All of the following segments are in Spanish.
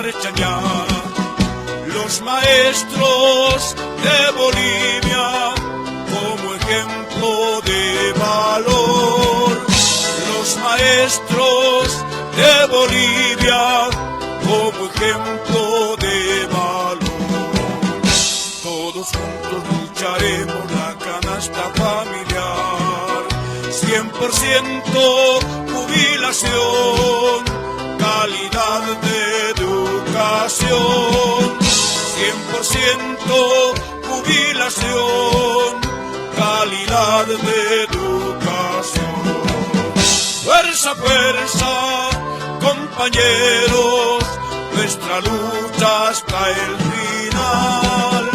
marchan ya. Los maestros de Bolivia como ejemplo de valor. Los maestros de Bolivia como ejemplo de valor. Todos juntos lucharemos la canasta familiar. 100% jubilación, calidad de educación. 100% jubilación, calidad de educación. Fuerza, fuerza, compañeros, nuestra lucha hasta el final.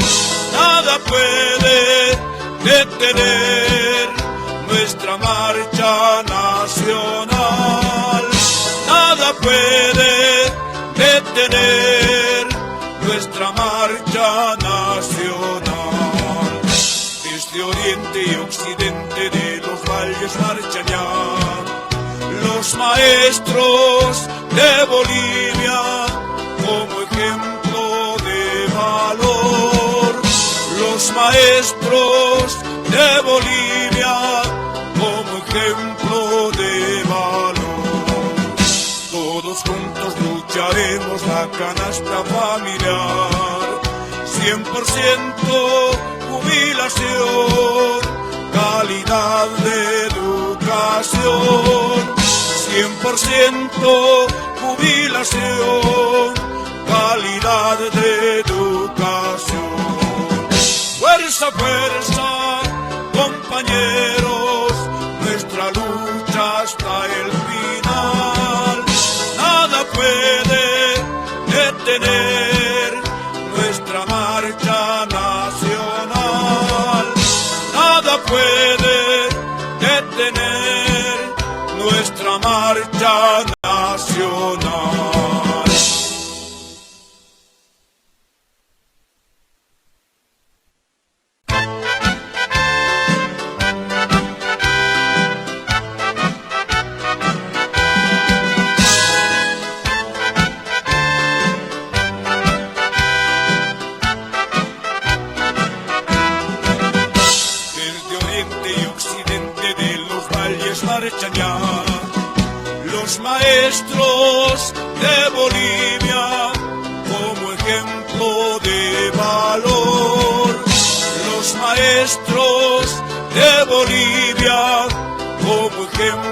Nada puede detener nuestra marcha nacional. Nada puede detener nuestra marcha nacional. Desde oriente y occidente de los valles marchan ya los maestros de Bolivia como ejemplo de valor. Los maestros de Bolivia como ejemplo de valor. Todos juntos lucharemos la canasta familiar. 100% jubilación, calidad de educación. 100% jubilación, calidad de educación. Fuerza, fuerza, compañeros, nuestra lucha hasta el final. Nada puede detener nuestra marcha nacional. Nada puede detener nuestra marcha nacional. Marchan ya los maestros de Bolivia como ejemplo de valor. Los maestros de Bolivia como ejemplo